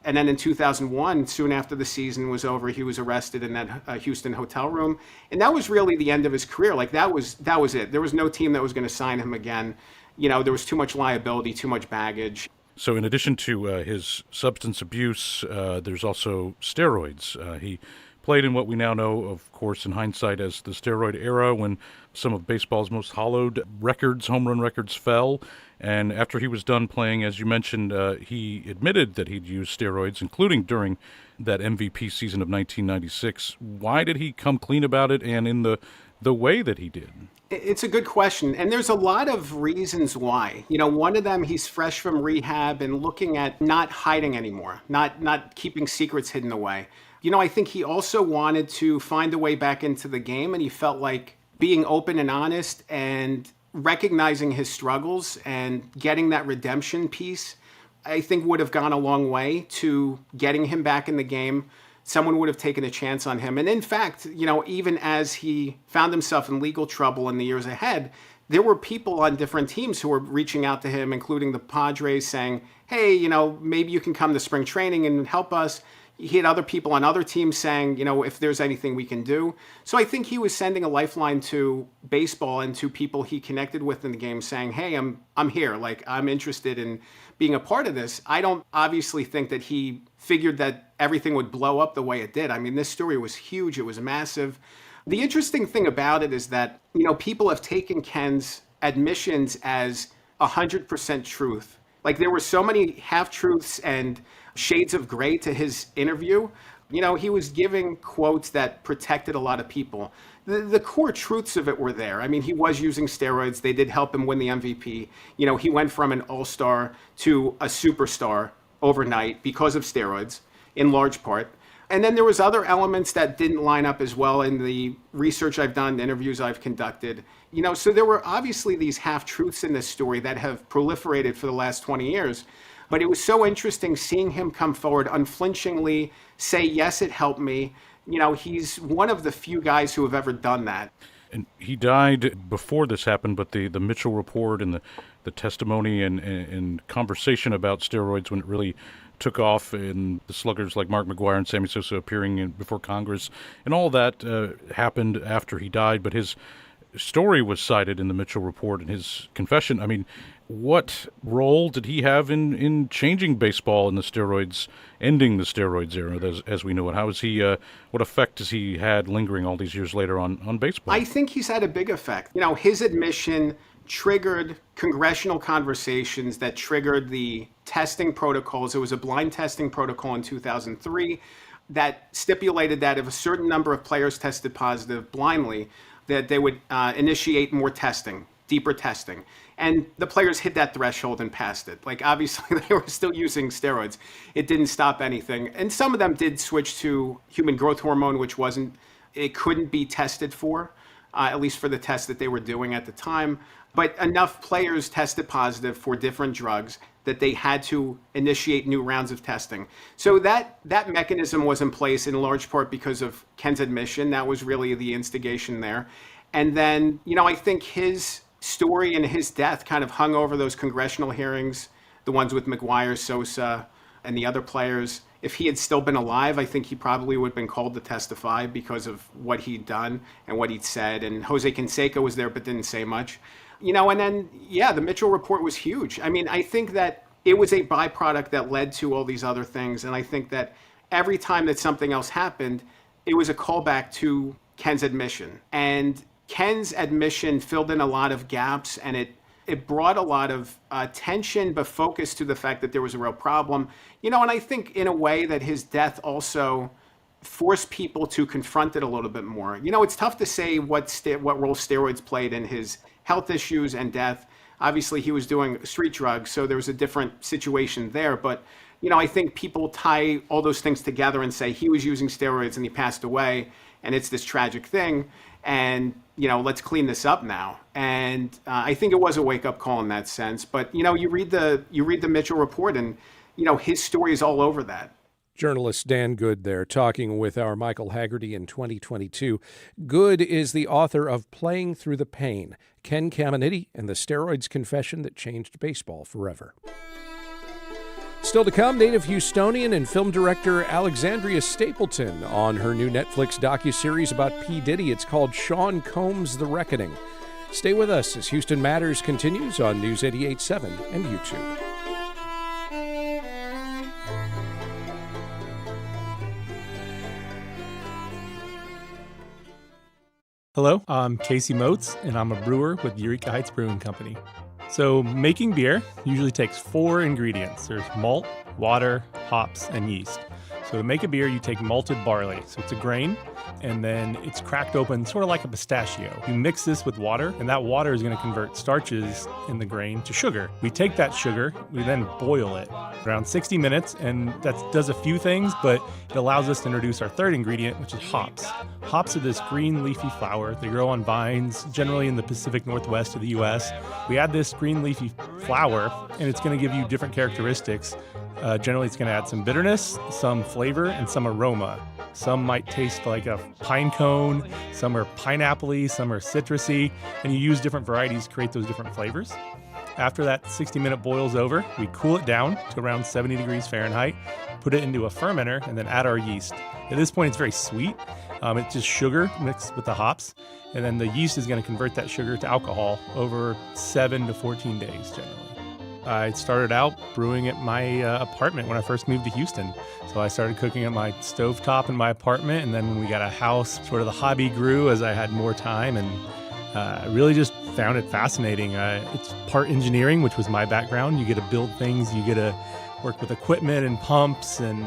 And then in 2001, soon after the season was over, he was arrested in that Houston hotel room. And that was really the end of his career. Like that was it. There was no team that was going to sign him again. There was too much liability, too much baggage. So in addition to his substance abuse, there's also steroids. He played in what we now know, of course, in hindsight, as the steroid era, when some of baseball's most hallowed records, home run records, fell. And after he was done playing, as you mentioned, he admitted that he'd used steroids, including during that MVP season of 1996. Why did he come clean about it and in the way that he did? It's a good question. And there's a lot of reasons why. One of them, he's fresh from rehab and looking at not hiding anymore, not keeping secrets hidden away. I think he also wanted to find a way back into the game, and he felt like being open and honest and recognizing his struggles and getting that redemption piece, I think would have gone a long way to getting him back in the game. Someone would have taken a chance on him. And in fact, even as he found himself in legal trouble in the years ahead, there were people on different teams who were reaching out to him, including the Padres, saying, hey, maybe you can come to spring training and help us. He had other people on other teams saying, if there's anything we can do. So I think he was sending a lifeline to baseball and to people he connected with in the game saying, hey, I'm here. Like, I'm interested in being a part of this. I don't obviously think that he figured that everything would blow up the way it did. I mean, this story was huge. It was massive. The interesting thing about it is that, people have taken Ken's admissions as 100% truth. Like, there were so many half-truths and shades of gray to his interview. He was giving quotes that protected a lot of people. The core truths of it were there. I mean, he was using steroids. They did help him win the MVP. He went from an all-star to a superstar overnight because of steroids, in large part. And then there was other elements that didn't line up as well in the research I've done, the interviews I've conducted. So there were obviously these half-truths in this story that have proliferated for the last 20 years. But it was so interesting seeing him come forward unflinchingly, say, yes, it helped me. He's one of the few guys who have ever done that. And he died before this happened, but the Mitchell report and the testimony and conversation about steroids when it really took off, and the sluggers like Mark McGwire and Sammy Sosa appearing before Congress, and all that happened after he died. But his story was cited in the Mitchell report and his confession. I mean, what role did he have in changing baseball and the steroids, ending the steroids era as we know it? How is he? What effect has he had lingering all these years later on baseball? I think he's had a big effect. His admission triggered congressional conversations that triggered the testing protocols. It was a blind testing protocol in 2003 that stipulated that if a certain number of players tested positive blindly, that they would initiate more testing, deeper testing. And the players hit that threshold and passed it. Like, obviously, they were still using steroids. It didn't stop anything. And some of them did switch to human growth hormone, which it couldn't be tested for, at least for the test that they were doing at the time. But enough players tested positive for different drugs that they had to initiate new rounds of testing. So that mechanism was in place in large part because of Ken's admission. That was really the instigation there. And then, I think his story and his death kind of hung over those congressional hearings, the ones with McGwire, Sosa, and the other players. If he had still been alive, I think he probably would have been called to testify because of what he'd done and what he'd said. And Jose Canseco was there but didn't say much. And then, the Mitchell report was huge. I mean, I think that it was a byproduct that led to all these other things. And I think that every time that something else happened, it was a callback to Ken's admission. And Ken's admission filled in a lot of gaps, and it brought a lot of attention but focus to the fact that there was a real problem. And I think in a way that his death also forced people to confront it a little bit more. It's tough to say what role steroids played in his health issues and death. Obviously, he was doing street drugs, so there was a different situation there. But, I think people tie all those things together and say he was using steroids and he passed away, and it's this tragic thing. And, let's clean this up now. And I think it was a wake-up call in that sense. But, you read the Mitchell report, and, his story is all over that. Journalist Dan Good there talking with our Michael Haggerty in 2022. Good is the author of Playing Through the Pain, Ken Caminiti and the Steroids Confession That Changed Baseball Forever. Still to come, native Houstonian and film director Alexandria Stapleton on her new Netflix docuseries about P. Diddy. It's called Sean Combs' The Reckoning. Stay with us as Houston Matters continues on News 88.7 and YouTube. Hello, I'm Casey Moats, and I'm a brewer with Eureka Heights Brewing Company. So making beer usually takes 4 ingredients. There's malt, water, hops, and yeast. So to make a beer, you take malted barley. So it's a grain, and then it's cracked open sort of like a pistachio. You mix this with water, and that water is going to convert starches in the grain to sugar. We take that sugar, we then boil it around 60 minutes, and that does a few things, but it allows us to introduce our third ingredient, which is hops. Hops are this green leafy flower. They grow on vines, generally in the Pacific Northwest of the U.S. We add this green leafy flower, and it's going to give you different characteristics. Generally, it's going to add some bitterness, some flavor, and some aroma. Some might taste like a pine cone, some are pineapple-y, some are citrusy, and you use different varieties to create those different flavors. After that 60-minute boil's over, we cool it down to around 70 degrees Fahrenheit, put it into a fermenter, and then add our yeast. At this point, it's very sweet. It's just sugar mixed with the hops, and then the yeast is going to convert that sugar to alcohol over 7 to 14 days generally. I started out brewing at my apartment when I first moved to Houston. So I started cooking at my stovetop in my apartment, and then when we got a house, sort of the hobby grew as I had more time, and I really just found it fascinating. It's part engineering, which was my background. You get to build things, you get to work with equipment and pumps and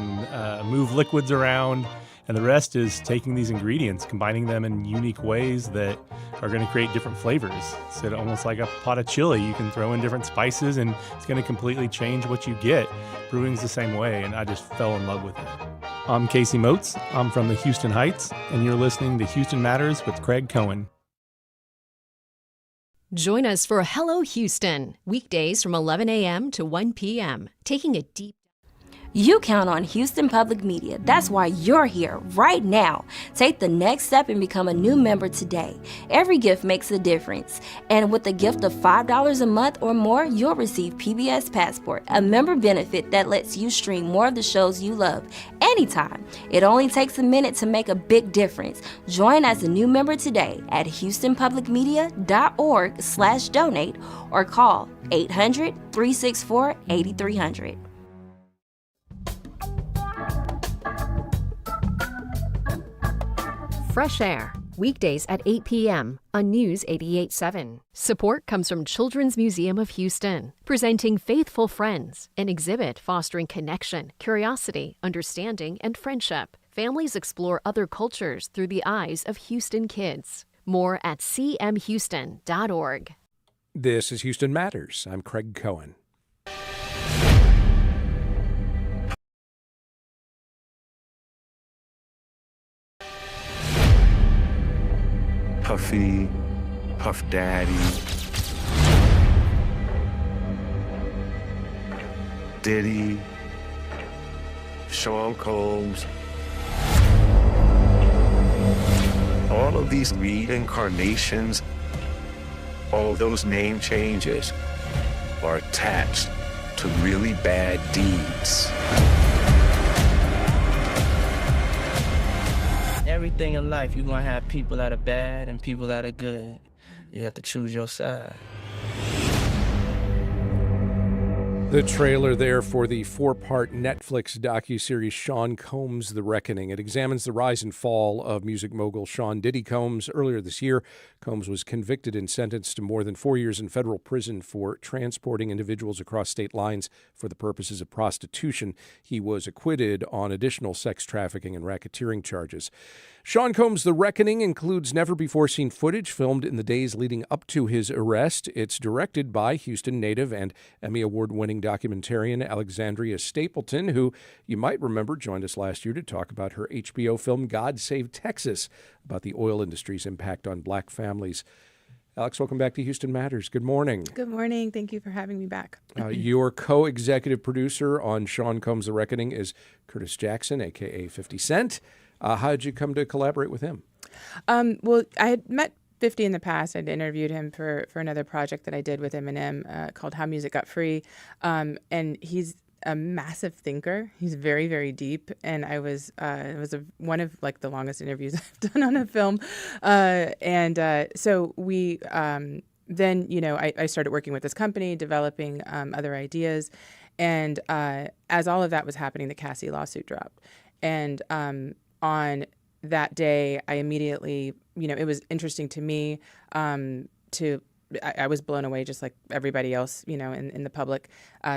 move liquids around. And the rest is taking these ingredients, combining them in unique ways that are going to create different flavors. So almost like a pot of chili, you can throw in different spices and it's going to completely change what you get. Brewing's the same way, and I just fell in love with it. I'm Casey Moats. I'm from the Houston Heights, and you're listening to Houston Matters with Craig Cohen. Join us for Hello Houston, weekdays from 11 a.m. to 1 p.m., taking a deep You count on Houston Public Media. That's why you're here right now. Take the next step and become a new member today. Every gift makes a difference. And with a gift of $5 a month or more, you'll receive PBS Passport, a member benefit that lets you stream more of the shows you love anytime. It only takes a minute to make a big difference. Join as a new member today at houstonpublicmedia.org/donate or call 800-364-8300. Fresh Air, weekdays at 8 p.m. on News 88.7. Support comes from Children's Museum of Houston, presenting Faithful Friends, an exhibit fostering connection, curiosity, understanding, and friendship. Families explore other cultures through the eyes of Houston kids. More at cmhouston.org. This is Houston Matters. I'm Craig Cohen. Puffy, Puff Daddy, Diddy, Sean Combs. All of these reincarnations, all those name changes are attached to really bad deeds. Everything in life, you're going to have people that are bad and people that are good. You have to choose your side. The trailer there for the 4-part Netflix docuseries Sean Combs: The Reckoning. It examines the rise and fall of music mogul Sean Diddy Combs. Earlier this year, Combs was convicted and sentenced to more than 4 years in federal prison for transporting individuals across state lines for the purposes of prostitution. He was acquitted on additional sex trafficking and racketeering charges. Sean Combs: The Reckoning includes never-before-seen footage filmed in the days leading up to his arrest. It's directed by Houston native and Emmy Award-winning documentarian Alex Stapleton, who you might remember joined us last year to talk about her HBO film God Save Texas, about the oil industry's impact on black families. Alex, welcome back to Houston Matters. Good morning. Good morning. Thank you for having me back. Your co-executive producer on Sean Combs: The Reckoning is Curtis Jackson, a.k.a. 50 Cent. How did you come to collaborate with him? Well, I had met 50 in the past. I'd interviewed him for another project that I did with Eminem called How Music Got Free. And he's a massive thinker. He's very, very deep. And it was one of like the longest interviews I've done on a film. So we then, I started working with this company, developing other ideas. And as all of that was happening, the Cassie lawsuit dropped. And on that day, I immediately, it was interesting to me I was blown away just like everybody else, in the public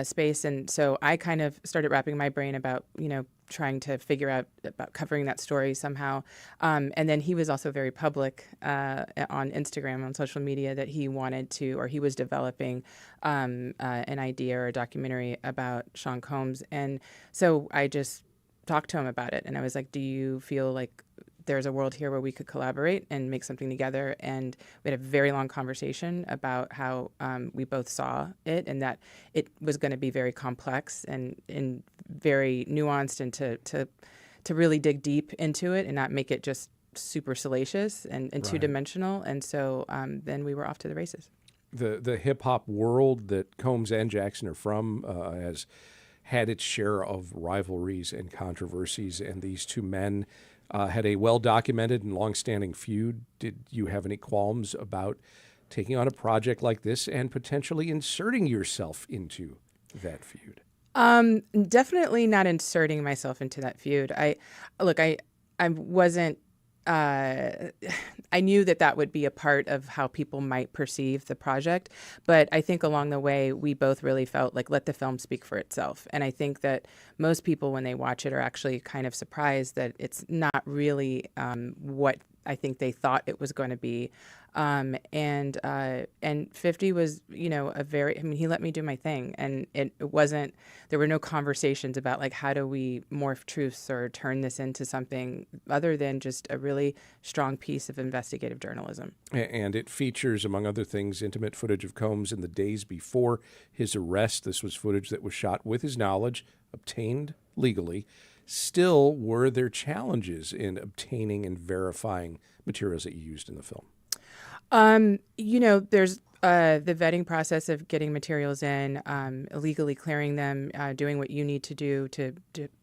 space. And so I kind of started wrapping my brain about, trying to figure out about covering that story somehow. And then he was also very public on Instagram, on social media, that he wanted to, or he was developing an idea or a documentary about Sean Combs. And so I just talked to him about it. And I was like, do you feel like there's a world here where we could collaborate and make something together? And we had a very long conversation about how we both saw it, and that it was going to be very complex and very nuanced, and to really dig deep into it and not make it just super salacious and right. Two-dimensional. And so then we were off to the races. The hip-hop world that Combs and Jackson are from has had its share of rivalries and controversies, and these two men had a well-documented and long-standing feud. Did you have any qualms about taking on a project like this and potentially inserting yourself into that feud? Definitely not inserting myself into that feud. I wasn't. I knew that would be a part of how people might perceive the project, but I think along the way we both really felt like let the film speak for itself. And I think that most people, when they watch it, are actually kind of surprised that it's not really what I think they thought it was going to be. And 50 was, he let me do my thing, and there were no conversations about like, how do we morph truths or turn this into something other than just a really strong piece of investigative journalism. And it features, among other things, intimate footage of Combs in the days before his arrest. This was footage that was shot with his knowledge, obtained legally. Still, were there challenges in obtaining and verifying materials that you used in the film? There's the vetting process of getting materials in, illegally clearing them, doing what you need to do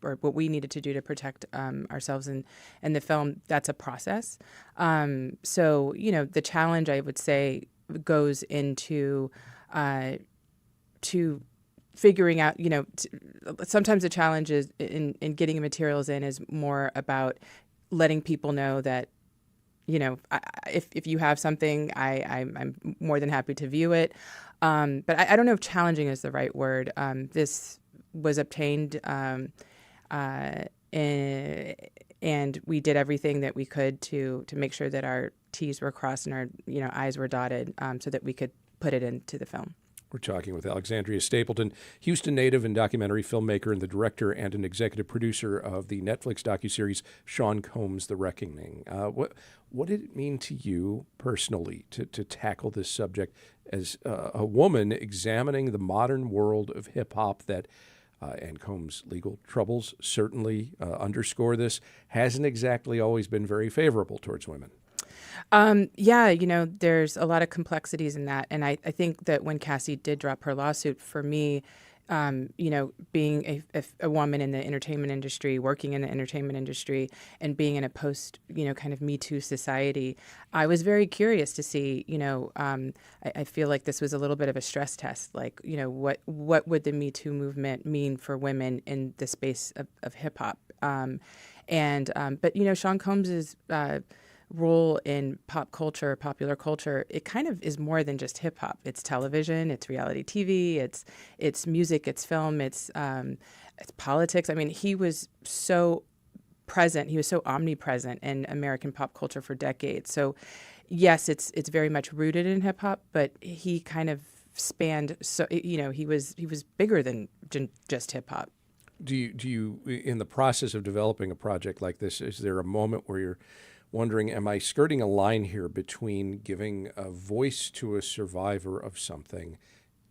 or what we needed to do to protect ourselves and the film. That's a process. So, the challenge, I would say, goes into to figuring out, sometimes the challenge is in getting materials in is more about letting people know that, if you have something, I'm more than happy to view it. But I don't know if challenging is the right word. This was obtained, and we did everything that we could to make sure that our T's were crossed and our I's were dotted, so that we could put it into the film. We're talking with Alexandria Stapleton, Houston native and documentary filmmaker, and the director and an executive producer of the Netflix docuseries Sean Combs: The Reckoning. What did it mean to you personally to tackle this subject as a woman examining the modern world of hip-hop that, and Combs' legal troubles certainly underscore this, hasn't exactly always been very favorable towards women? There's a lot of complexities in that. And I think that when Cassie did drop her lawsuit, for me, being a woman in the entertainment industry, working in the entertainment industry, and being in a post, kind of Me Too society, I was very curious to see, I feel like this was a little bit of a stress test. Like, what would the Me Too movement mean for women in the space of hip hop? But Sean Combs's role in pop culture, popular culture, it kind of is more than just hip hop. It's television, it's reality TV, it's music, it's film, it's politics. I mean, he was so present, he was so omnipresent in American pop culture for decades. So yes, it's very much rooted in hip hop, but he kind of spanned, so he was bigger than just hip hop. Do you in the process of developing a project like this, is there a moment where you're wondering, am I skirting a line here between giving a voice to a survivor of something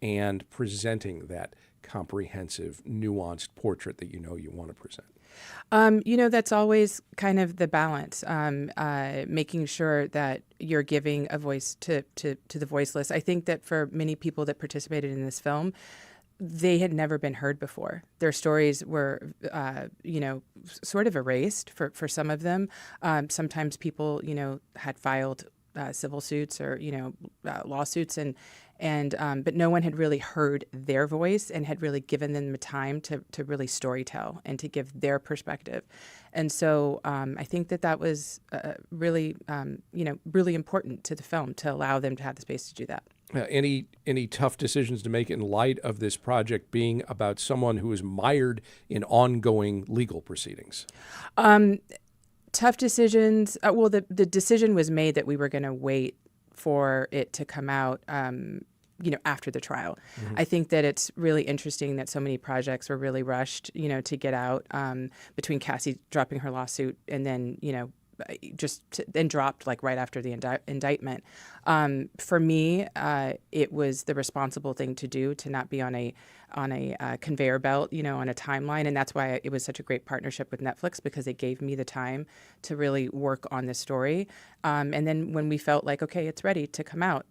and presenting that comprehensive, nuanced portrait that you want to present? That's always kind of the balance, making sure that you're giving a voice to the voiceless. I think that for many people that participated in this film, they had never been heard before. Their stories were, sort of erased for some of them. Sometimes people, had filed civil suits or, lawsuits, but no one had really heard their voice and had really given them the time to really storytell and to give their perspective. And so I think that was really, really important to the film to allow them to have the space to do that. Any tough decisions to make in light of this project being about someone who is mired in ongoing legal proceedings? Tough decisions. Well, the decision was made that we were going to wait for it to come out, after the trial. Mm-hmm. I think that it's really interesting that so many projects were really rushed, to get out, between Cassie dropping her lawsuit and then, then dropped like right after the indictment. For me, it was the responsible thing to do, to not be on a conveyor belt, on a timeline. And that's why it was such a great partnership with Netflix, because it gave me the time to really work on this story. And then when we felt like, okay, it's ready to come out,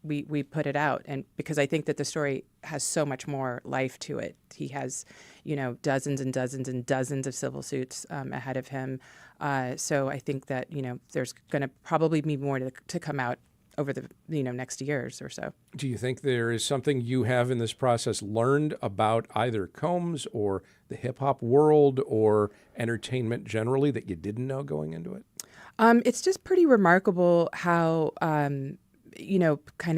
we put it out. And because I think that the story has so much more life to it. He has, dozens and dozens and dozens of civil suits ahead of him. So I think that, there's going to probably be more to come out over the next years or so. Do you think there is something you have in this process learned about either Combs or the hip-hop world or entertainment generally that you didn't know going into it? It's just pretty remarkable how, kind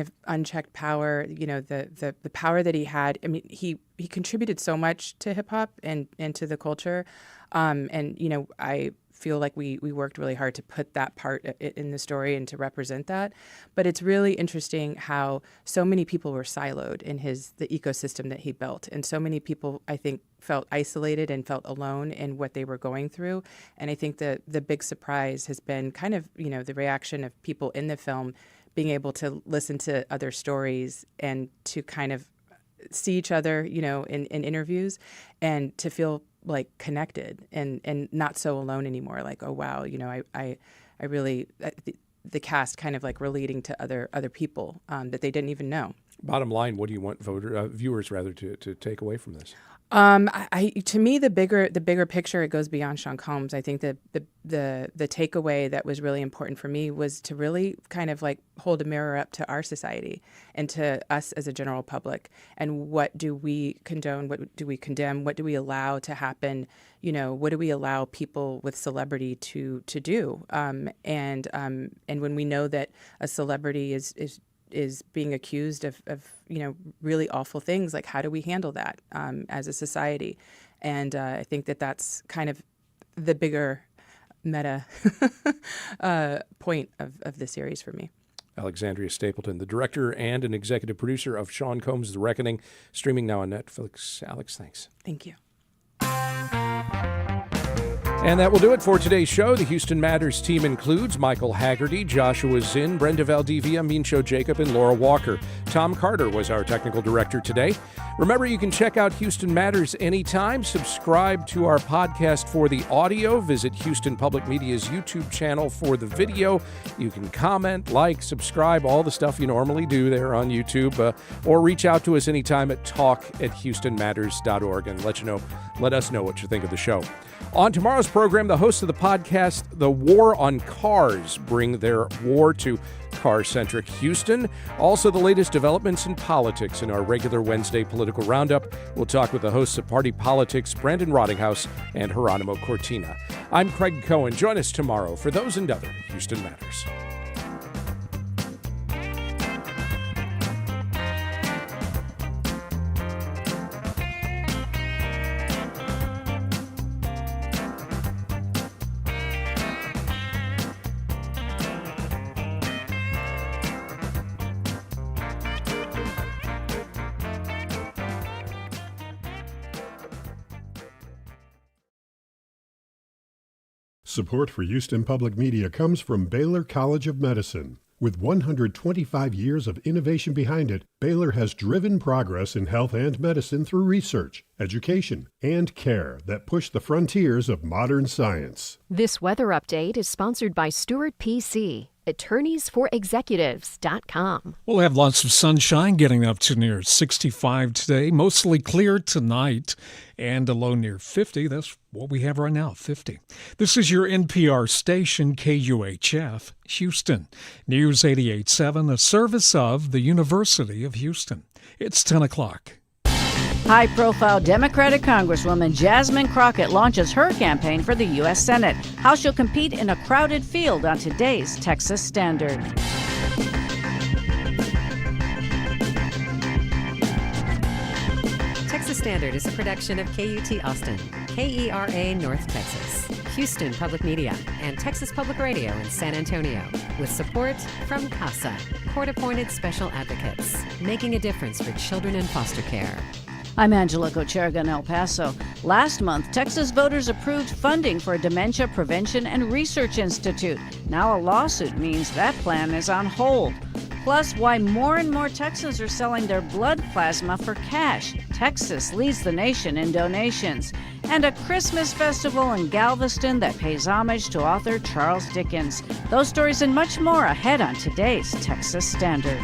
of unchecked power, the power that he had. I mean, he contributed so much to hip-hop and to the culture. I feel like we worked really hard to put that part in the story and to represent that. But it's really interesting how so many people were siloed in the ecosystem that he built. And so many people, I think, felt isolated and felt alone in what they were going through. And I think the big surprise has been kind of, the reaction of people in the film being able to listen to other stories and to kind of see each other, in interviews, and to feel like connected and not so alone anymore. Like, oh wow, I really the cast kind of like relating to other people that they didn't even know. Bottom line, what do you want viewers to take away from this? To me, the bigger picture, it goes beyond Sean Combs. I think that the takeaway that was really important for me was to really kind of like hold a mirror up to our society and to us as a general public. And what do we condone? What do we condemn? What do we allow to happen? What do we allow people with celebrity to do? And when we know that a celebrity is being accused of really awful things, like how do we handle that as a society? And I think that's kind of the bigger meta point of the series for me. Alexandria Stapleton, the director and an executive producer of Sean Combs' The Reckoning, streaming now on Netflix. Alex, thanks. Thank you. And that will do it for today's show. The Houston Matters team includes Michael Haggerty, Joshua Zinn, Brenda Valdivia, Mincho Jacob, and Laura Walker. Tom Carter was our technical director today. Remember, you can check out Houston Matters anytime. Subscribe to our podcast for the audio. Visit Houston Public Media's YouTube channel for the video. You can comment, like, subscribe, all the stuff you normally do there on YouTube. Or reach out to us anytime at talk@houstonmatters.org and let us know what you think of the show. On tomorrow's program, the hosts of the podcast, The War on Cars, bring their war to car-centric Houston. Also, the latest developments in politics in our regular Wednesday political roundup. We'll talk with the hosts of Party Politics, Brandon Rottinghouse and Geronimo Cortina. I'm Craig Cohen. Join us tomorrow for those and other Houston Matters. Support for Houston Public Media comes from Baylor College of Medicine. With 125 years of innovation behind it, Baylor has driven progress in health and medicine through research, education, and care that push the frontiers of modern science. This weather update is sponsored by Stewart PC, attorneysforexecutives.com. We'll have lots of sunshine, getting up to near 65 today, mostly clear tonight, and a low near 50. That's what we have right now, 50. This is your NPR station, KUHF, Houston. News 88.7, a service of the University of Houston. It's 10 o'clock. High-profile Democratic Congresswoman Jasmine Crockett launches her campaign for the U.S. Senate. How she'll compete in a crowded field on today's Texas Standard. Texas Standard is a production of KUT Austin, KERA North Texas, Houston Public Media, and Texas Public Radio in San Antonio, with support from CASA, court-appointed special advocates, making a difference for children in foster care. I'm Angela Kocherga in El Paso. Last month, Texas voters approved funding for a dementia prevention and research institute. Now a lawsuit means that plan is on hold. Plus, why more and more Texans are selling their blood plasma for cash. Texas leads the nation in donations. And a Christmas festival in Galveston that pays homage to author Charles Dickens. Those stories and much more ahead on today's Texas Standard.